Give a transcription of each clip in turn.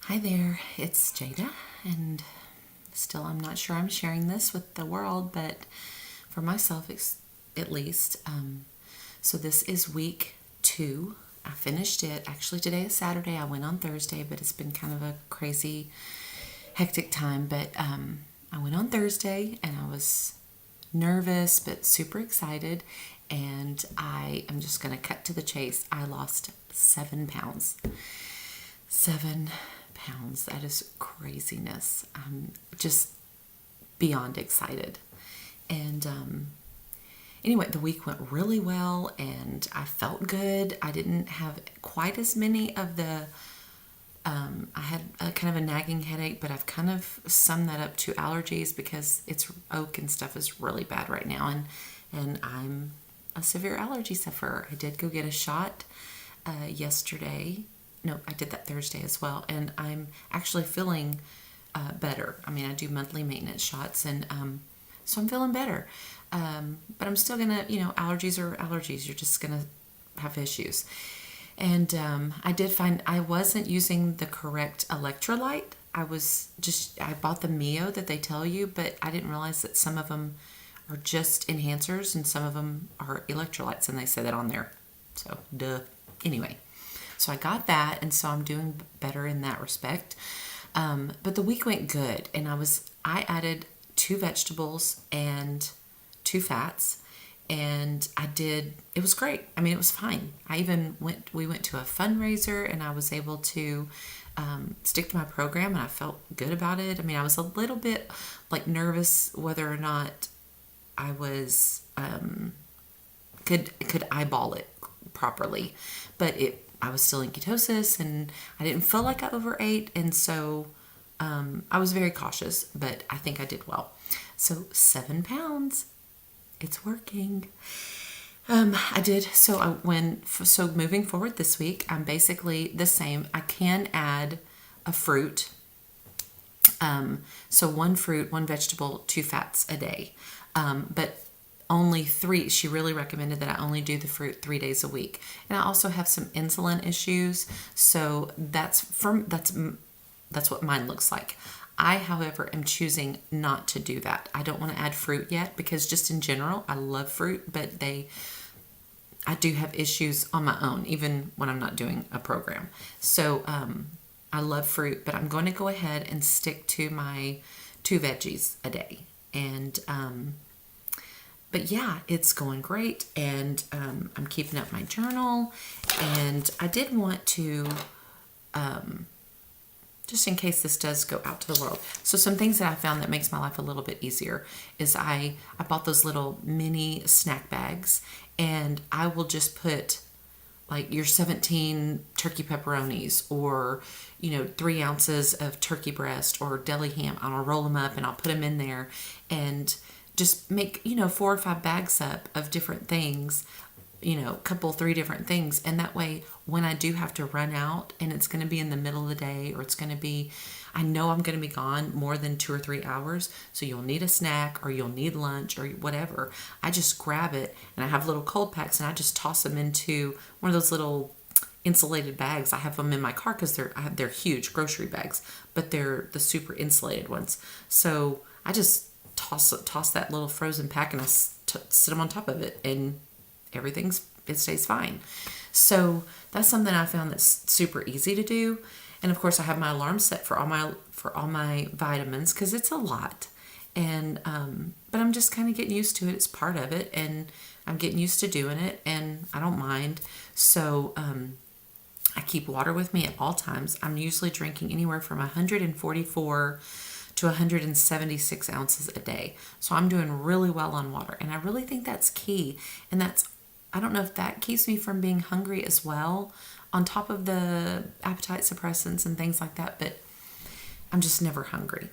Hi there, it's Jada, and still I'm not sure I'm sharing this with the world, but for myself at least. So this is week 2. I finished it. Actually, today is Saturday. I went on Thursday, but it's been kind of a crazy, hectic time. But I went on Thursday, and I was nervous but super excited. And I'm just going to cut to the chase. I lost 7 pounds. 7 pounds. That is craziness. I'm just beyond excited. And anyway, the week went really well and I felt good. I didn't have quite as many of the, I had a kind of a nagging headache, but I've kind of summed that up to allergies because it's oak and stuff is really bad right now. And I'm a severe allergy sufferer. I did go get a shot yesterday. No, I did that Thursday as well, and I'm actually feeling better. I mean, I do monthly maintenance shots, and so I'm feeling better. But I'm still gonna, allergies are allergies. You're just gonna have issues. And I did find I wasn't using the correct electrolyte. I bought the Mio that they tell you, but I didn't realize that some of them are just enhancers and some of them are electrolytes, and they say that on there. So, duh. Anyway. So I got that, and so I'm doing better in that respect. But the week went good, and I added 2 vegetables and 2 fats, and it was great. I mean, it was fine. We went to a fundraiser, and I was able to stick to my program, and I felt good about it. I mean, I was a little bit nervous whether or not I was could eyeball it properly, but I was still in ketosis and I didn't feel like I overate, and so I was very cautious, but I think I did well. So 7 pounds, it's working. I did. So moving forward this week, I'm basically the same. I can add a fruit. So 1 fruit, 1 vegetable, 2 fats a day. But only 3. She really recommended that I only do the fruit 3 days a week. And I also have some insulin issues, so that's what mine looks like. I, however, am choosing not to do that. I don't want to add fruit yet because just in general, I love fruit, but I do have issues on my own, even when I'm not doing a program. So I love fruit, but I'm going to go ahead and stick to my 2 veggies a day. And but yeah, it's going great, and I'm keeping up my journal, and I did want to, just in case this does go out to the world. So some things that I found that makes my life a little bit easier is I bought those little mini snack bags, and I will just put your 17 turkey pepperonis or 3 ounces of turkey breast or deli ham. I'll roll them up and I'll put them in there and just make 4 or 5 bags up of different things, a couple 3 different things, and that way when I do have to run out and it's going to be in the middle of the day, or I know I'm going to be gone more than 2 or 3 hours, so you'll need a snack or you'll need lunch or whatever, I just grab it, and I have little cold packs and I just toss them into one of those little insulated bags. I have them in my car because they're huge grocery bags, but they're the super insulated ones. So I just toss that little frozen pack and I sit them on top of it, and it stays fine. So that's something I found that's super easy to do. And of course I have my alarm set for all my vitamins because it's a lot. And but I'm just kind of getting used to it. It's part of it, and I'm getting used to doing it, and I don't mind. So I keep water with me at all times. I'm usually drinking anywhere from 144 to 176 ounces a day. So I'm doing really well on water. And I really think that's key. And I don't know if that keeps me from being hungry as well, on top of the appetite suppressants and things like that, but I'm just never hungry.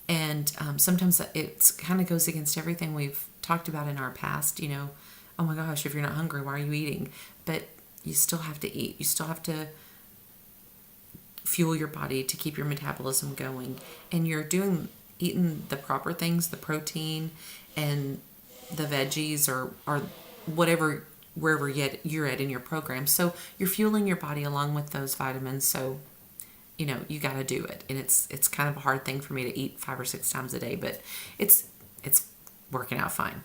And sometimes it kind of goes against everything we've talked about in our past, oh my gosh, if you're not hungry, why are you eating? But you still have to eat. You still have to fuel your body to keep your metabolism going, and you're eating the proper things, the protein and the veggies or whatever, wherever you're at in your program. So you're fueling your body along with those vitamins. So you got to do it. And it's kind of a hard thing for me to eat 5 or 6 times a day, but it's working out fine.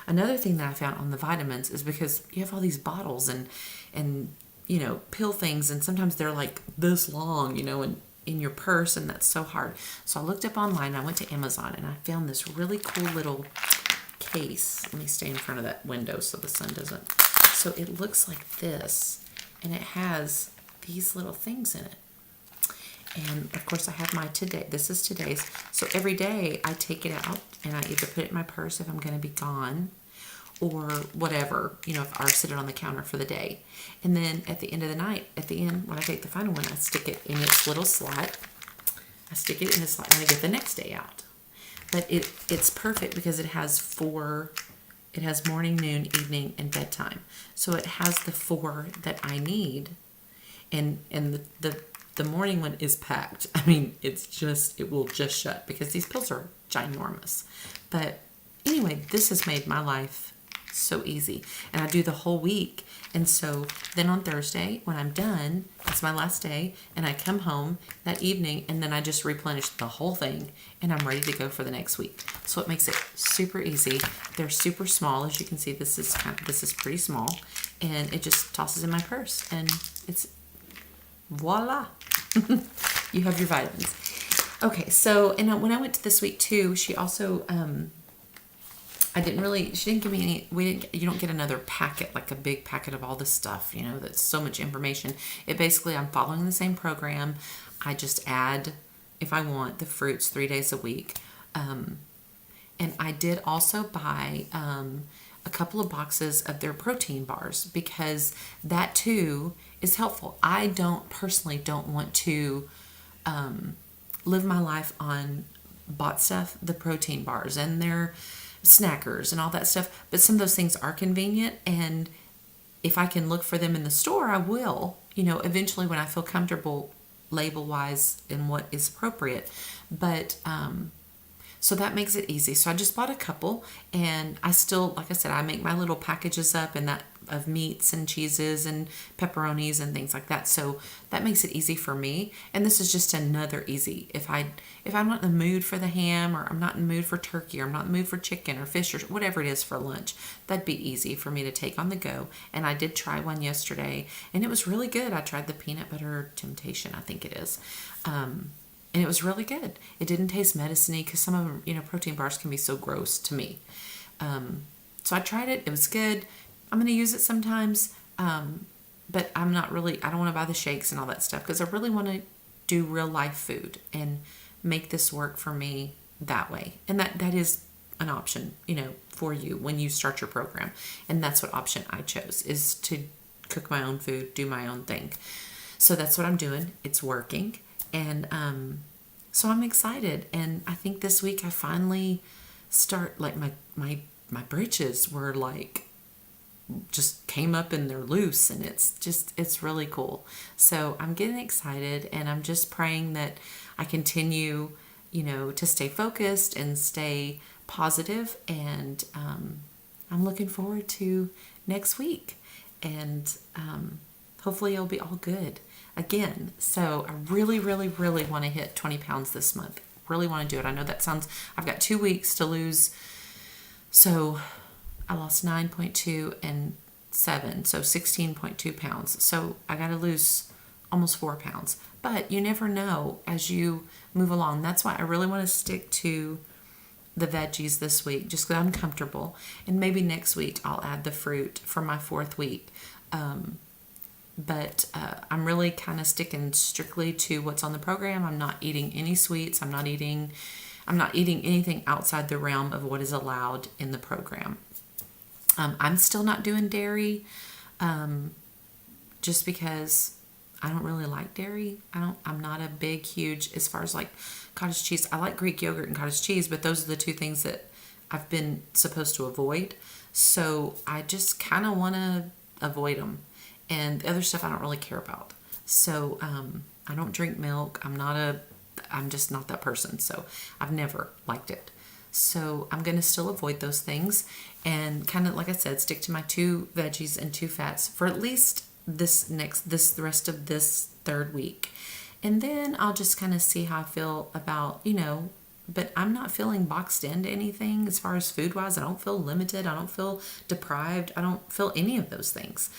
Another thing that I found on the vitamins is because you have all these bottles and pill things, and sometimes they're like this long, and in your purse, and that's so hard. So I looked up online, I went to Amazon, and I found this really cool little case. Let me stay in front of that window so the sun doesn't. So it looks like this, and it has these little things in it. And of course I have my today. This is today's. So every day I take it out and I either put it in my purse if I'm going to be gone, or whatever, or sit it on the counter for the day. And then at the end of the night, when I take the final one, I stick it in its little slot. I stick it in the slot and I get the next day out. But it's perfect because it has morning, noon, evening, and bedtime. So it has the 4 that I need. And the morning one is packed. I mean, it will just shut because these pills are ginormous. But anyway, this has made my life so easy. And I do the whole week. And so then on Thursday, when I'm done, it's my last day, and I come home that evening, and then I just replenish the whole thing, and I'm ready to go for the next week. So it makes it super easy. They're super small. As you can see, this is pretty small, and it just tosses in my purse, and it's voila. You have your vitamins. Okay, so, and when I went to this week too, she also, she didn't give me any, you don't get another packet, like a big packet of all this stuff, that's so much information. I'm following the same program. I just add, if I want, the fruits 3 days a week. And I did also buy a couple of boxes of their protein bars because that too is helpful. I personally don't want to live my life on bought stuff, the protein bars and their snackers and all that stuff. But some of those things are convenient, and if I can look for them in the store, I will, eventually when I feel comfortable label-wise in what is appropriate. But so that makes it easy. So I just bought a couple, and I still, like I said, I make my little packages up and that of meats and cheeses and pepperonis and things like that. So that makes it easy for me. And this is just another easy. If I'm not in the mood for the ham, or I'm not in the mood for turkey, or I'm not in the mood for chicken or fish or whatever it is for lunch, that'd be easy for me to take on the go. And I did try one yesterday, and it was really good. I tried the peanut butter temptation, I think it is. And it was really good. It didn't taste medicine-y because some of them, protein bars can be so gross to me. So I tried it. It was good. I'm going to use it sometimes, but I don't want to buy the shakes and all that stuff because I really want to do real life food and make this work for me that way. And that is an option, for you when you start your program. And that's what option I chose, is to cook my own food, do my own thing. So that's what I'm doing. It's working. And so I'm excited. And I think this week I finally start, like my britches were like, just came up and they're loose, and it's really cool. So I'm getting excited, and I'm just praying that I continue, to stay focused and stay positive. And I'm looking forward to next week, and hopefully it'll be all good again. So I really, really, really want to hit 20 pounds this month. Really want to do it. I know I've got 2 weeks to lose. So I lost 9.2 and 7, so 16.2 pounds. So I got to lose almost 4 pounds. But you never know as you move along. That's why I really want to stick to the veggies this week, just because I'm comfortable. And maybe next week I'll add the fruit for my 4th week. But I'm really kind of sticking strictly to what's on the program. I'm not eating any sweets. I'm not eating anything outside the realm of what is allowed in the program. I'm still not doing dairy, just because I don't really like dairy. I'm not a big, huge, as far as like cottage cheese. I like Greek yogurt and cottage cheese, but those are the 2 things that I've been supposed to avoid. So I just kind of want to avoid them. And the other stuff I don't really care about. So I don't drink milk. I'm just not that person. So I've never liked it. So I'm going to still avoid those things and kind of, like I said, stick to my 2 veggies and 2 fats for at least the rest of this 3rd week. And then I'll just kind of see how I feel about, but I'm not feeling boxed into anything as far as food wise. I don't feel limited. I don't feel deprived. I don't feel any of those things.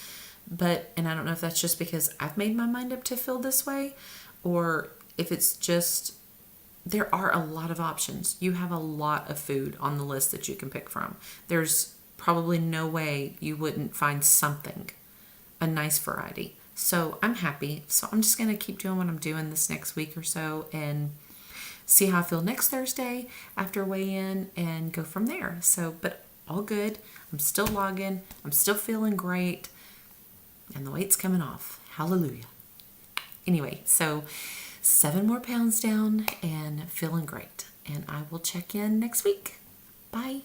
And I don't know if that's just because I've made my mind up to feel this way, or if it's just, there are a lot of options. You have a lot of food on the list that you can pick from. There's probably no way you wouldn't find something, a nice variety. So I'm happy. So I'm just going to keep doing what I'm doing this next week or so and see how I feel next Thursday after weigh in and go from there. So, but all good. I'm still logging. I'm still feeling great. And the weight's coming off. Hallelujah. Anyway, so 7 more pounds down and feeling great. And I will check in next week. Bye.